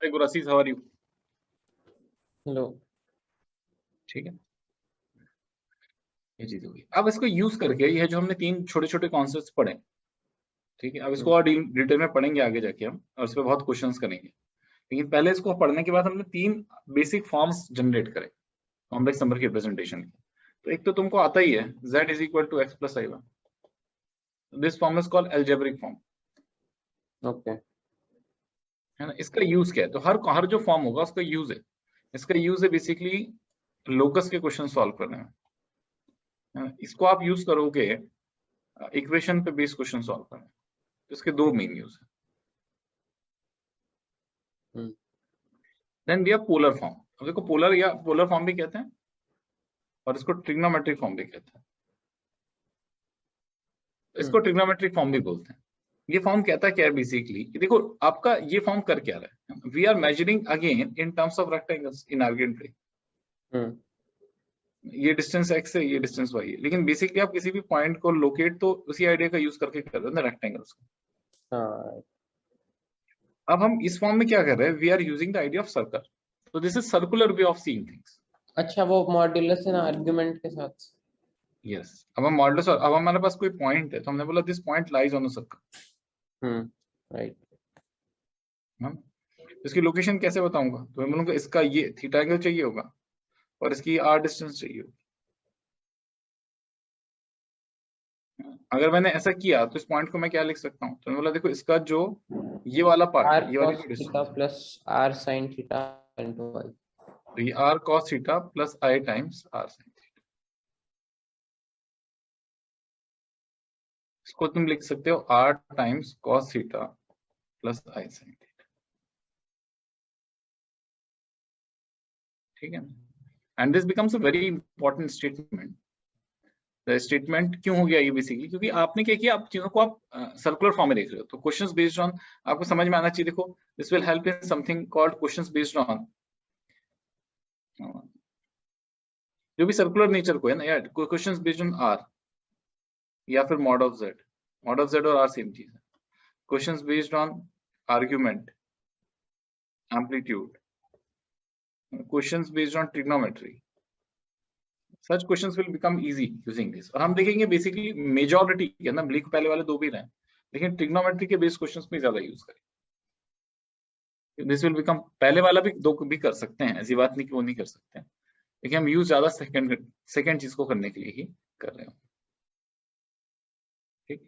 Hey Gurasis, how are you? Hello. ठीक है, ये चीज होगी। अब इसको यूज करके ये जो हमने तीन छोटे छोटे कॉन्सेप्ट्स पढ़े, ठीक है, अब इसको और डिटेल में पढ़ेंगे आगे जाके हम, और इस पे बहुत क्वेश्चंस करेंगे। लेकिन पहले इसको पढ़ने के बाद हमने तीन बेसिक फॉर्म्स जनरेट करे कॉम्प्लेक्स नंबर के रिप्रेजेंटेशन के। तो एक तो तुमको आता ही है z is equal to x plus i one, this form is called algebraic form, okay. है ना। इसका यूज क्या है? तो हर जो फॉर्म होगा उसका यूज है, इसका यूज है बेसिकली लोकस के क्वेश्चन सॉल्व करने में, है ना। इसको आप यूज करोगे इक्वेशन पे बेस्ड क्वेश्चन सॉल्व करने में। तो इसके दो मेन यूज है। Then we have polar form. अब देखो पोलर या पोलर फॉर्म भी कहते हैं और इसको ट्रिग्नोमेट्रिक फॉर्म भी कहते हैं। इसको ट्रिग्नोमेट्रिक फॉर्म भी बोलते हैं। ये फॉर्म कहता क्या है बेसिकली कि देखो आपका ये फॉर्म कर क्या रहा है, we are measuring again in terms of rectangles in Argand plane. ये डिस्टेंस x है, ये डिस्टेंस y है, लेकिन बेसिकली आप किसी भी पॉइंट को लोकेट तो उसी आइडिया का यूज करके कर रहे हो ना, रेक्टेंगल्स को। हाँ, अब हम इस फॉर्म में क्या कर रहे हैं, we are using the idea of circle. तो this is circular way of seeing things. अच्छा, वो मॉड्यूलस है ना आर्गुमेंट के साथ। यस, अब हम मॉडुलस, और अब हमारे पास कोई पॉइंट है तो हमने बोला this point lies on the circle. Right. इसकी लोकेशन कैसे बताऊंगा? तो मैं बोलूंगा इसका ये थीटा एंगल चाहिए होगा और इसकी आर डिस्टेंस चाहिए होगी। अगर मैंने ऐसा किया तो इस पॉइंट को मैं क्या लिख सकता हूँ? तो मैं बोला देखो इसका जो ये वाला पार्ट आर है, ये वाली कॉस जो थीटा डिस्टेंस है, plus r sine theta into y. तो ये r cos theta plus i times r sine theta. इसको तुम लिख सकते हो r times cos theta plus i sine theta, ठीक है। And this becomes a very important statement. Statement क्यों हो गया ये? बेसिकली क्योंकि आपने क्या किया, आप चीजों को आप सर्कुलर फॉर्म में देख रहे हो, तो क्वेश्चंस बेस्ड ऑन आपको समझ में आना चाहिए। देखो this will help in something called questions based on, जो भी सर्कुलर नेचर को है ना यार, क्वेश्चंस बेस्ड ऑन आर या फिर mod of Z. Mod of Z और आर सेम चीज है। Questions based on argument, amplitude, questions based on trigonometry, such questions will become easy using this. और हम देखेंगे बेसिकली मेजॉरिटी के ना, लिख पहले वाले दो भी रहे, लेकिन ट्रिग्नोमेट्री के बेस्ड क्वेश्चंस में ज्यादा यूज करें। दिस विल बिकम, पहले वाला भी दो भी कर सकते हैं, ऐसी बात नहीं कि वो नहीं कर सकते हैं, लेकिन हम यूज ज्यादा सेकंड चीज को करने के लिए ही कर रहे हो, ठीक।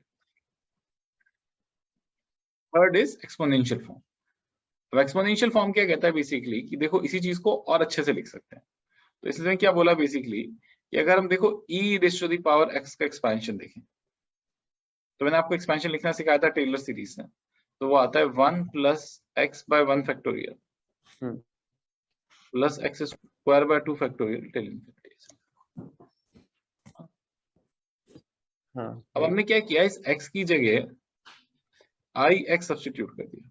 Third is exponential form. अब एक्सपोनेंशियल फॉर्म क्या कहता है बेसिकली कि देखो इसी चीज को और अच्छे से लिख सकते हैं। तो इसलिए क्या बोला बेसिकली कि अगर हम देखो e raise to the power x का एक्सपेंशन देखें, तो मैंने आपको एक्सपेंशन लिखना सिखाया था टेलर सीरीज से, तो वो आता है 1 plus x by 1 factorial plus x square by 2 factorial till infinity. अब हमने क्या किया, इस x की जगह आई एक्स सब्स्टिट्यूट कर दिया,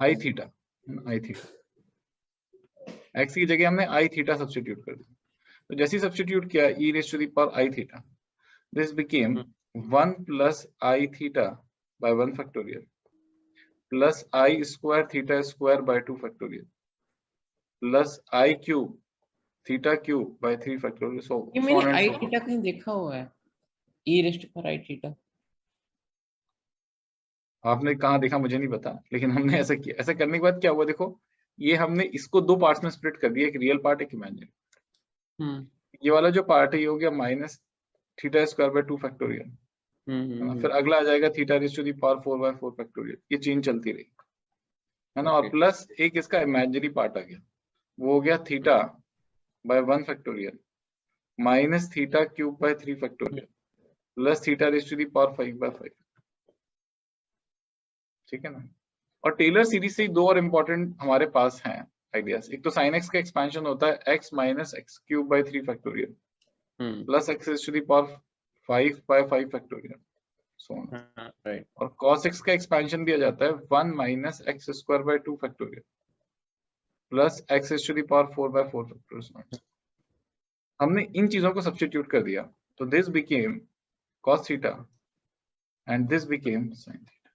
आई थीटा, आई थीटा x की जगह हमने आई थीटा सब्स्टिट्यूट कर दिया। तो जैसे ही सब्स्टिट्यूट किया e raise to the power i theta, this became 1 plus I theta by 1 factorial plus I square theta square by 2 factorial plus I cube theta cube by 3 factorial, ये so मैंने on and I so theta on. कहीं देखा हुआ है, ई rest पर आई theta. आपने कहाँ देखा मुझे नहीं पता, लेकिन हमने ऐसा किया। ऐसा करने के बाद क्या हुआ, देखो ये हमने इसको दो पार्ट्स में स्प्लिट कर दिया, एक रियल पार्ट एक इमेजिनरी। ये वाला जो पार्ट है ये हो गया minus theta square by 2 factorial, है ना। फिर अगला आ जाएगा theta raise to the power 4 by 4 factorial, ये चेंज चलती रही, है ना। और प्लस एक इसका इमेजिनरी पार्ट आ गया, वो हो गया theta by 1 factorial minus theta cube by 3 factorial plus theta raise to the power 5 by 5, ठीक है ना। और टेलर सीरीज से दो और इंपॉर्टेंट हमारे पास हैं आइडियाज। एक तो साइन एक्स का एक्सपेंशन होता है x minus x cube by 3 factorial plus x raise to the power 5 by 5 factorial, so on. Right. और cos x का एक्सपेंशन दिया जाता है 1 minus x square by 2 factorial plus x raise to the power 4 by 4 factorial. हमने इन चीजों को substitute कर दिया, तो this became cos theta and this became sin theta.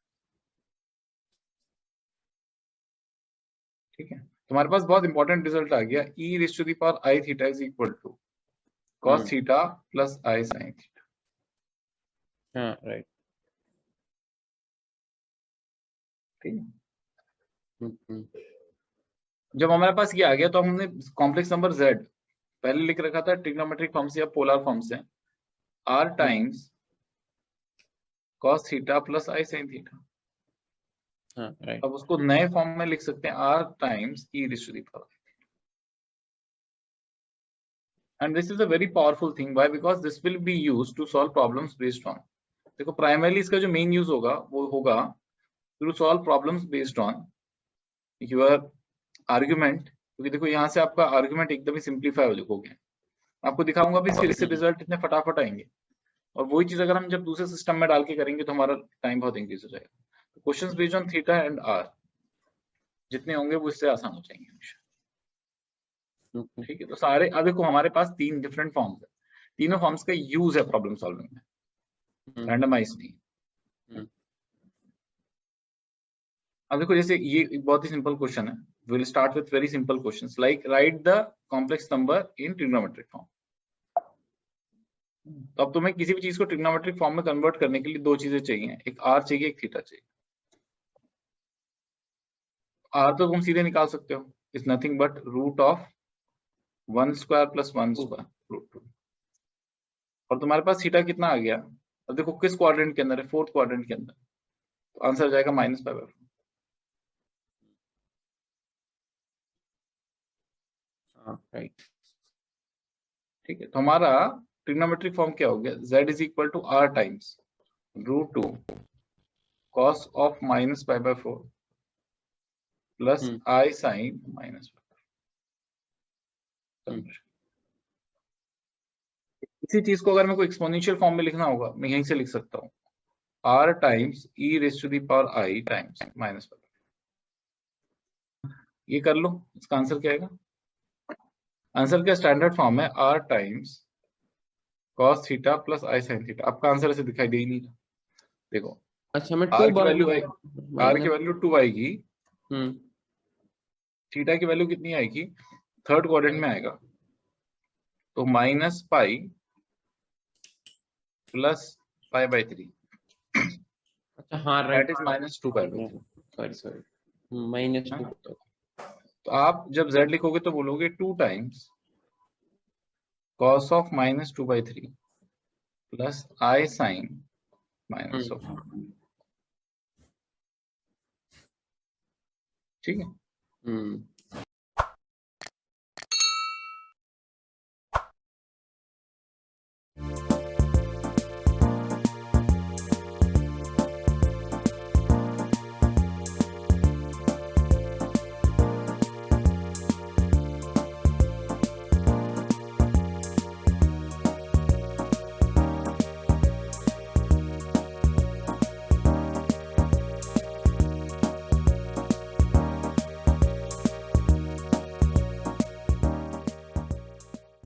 ठीक है, तुम्हारे पास बहुत इंपॉर्टेंट रिजल्ट आ गया, e raise to the power i theta is equal to cos theta plus i sin theta. हाँ राइट। ठीक है, जब हमारे पास ये आ गया तो हमने कॉम्प्लेक्स नंबर z पहले लिख रखा था ट्रिग्नोमेट्रिक फॉर्म से या पोलर फॉर्म से, r times cos theta plus i sin theta. हाँ राइट। अब उसको नए फॉर्म में लिख सकते हैं r times e raise to the power. And this is a very powerful thing. Why? Because this will be used to solve problems based on, देखो primarily इसका जो मेन यूज होगा वो होगा to solve problems based on your argument, क्योंकि देखो यहाँ से आपका आर्ग्यूमेंट एकदम ही सिंप्लीफाई हो गया। आपको दिखाऊंगा भी फिर इससे रिजल्ट इतने फटाफट आएंगे, और वही चीज अगर हम जब दूसरे सिस्टम में डाल के करेंगे तो हमारा टाइम बहुत इंक्रीज हो जाएगा। Questions based on theta and r जितने होंगे वो इससे आसान हो जाएंगे हमेशा। ठीक है, तो सारे अब देखो हमारे पास 3 डिफरेंट फॉर्म्स है, तीनों फॉर्म्स का यूज है प्रॉब्लम सॉल्विंग में, रैंडमाइज नहीं। अब देखो जैसे ये एक बहुत ही सिंपल क्वेश्चन है, will start with very simple questions like right the complex number in trigonometric form. तो अब तुम्हें किसी भी चीज को ट्रिग्नोमेट्रिक फॉर्म में कन्वर्ट करने के लिए 2 चीजें चाहिए, एक r चाहिए एक थीटा चाहिए। r तो तुम सीधे निकाल सकते हो, it's nothing but root of 1 square plus 1 square root 2। और तुम्हारे पास थीटा कितना आ गया, अब देखो किस क्वाड्रेंट के अंदर है, 4th क्वाड्रेंट के अंदर, तो आंसर आ जाएगा -π/4। राइट। ठीक है, तो हमारा ट्रिग्नोमेट्रिक फॉर्म क्या हो गया, z is equal to r times root 2 cos of -π/4 plus i sin -π/4। इसी चीज को अगर मेरे को एक्सपोनेंशियल फॉर्म में लिखना होगा, मैं यहीं से लिख सकता हूँ r times e raise to the power i times -π/4। ये कर लो, इसका आंसर क्या आएगा, आंसर का स्टैंडर्ड फॉर्म है r times cos theta plus i sin theta. आपका आंसर ऐसे दिखाई दे ही नहीं रहा, देखो अच्छा मैं r 2 की बार वैल्यू r की वैल्यू 2 आएगी, थीटा की वैल्यू कितनी आएगी, 3rd क्वाड्रेंट में आएगा, तो -π प्लस π/3। अच्छा हाँ राइट, दैट इज -2π/3। सॉरी -2। तो आप जब z लिखोगे तो बोलोगे 2 times cos of -2/3 plus i sin minus of. ठीक है,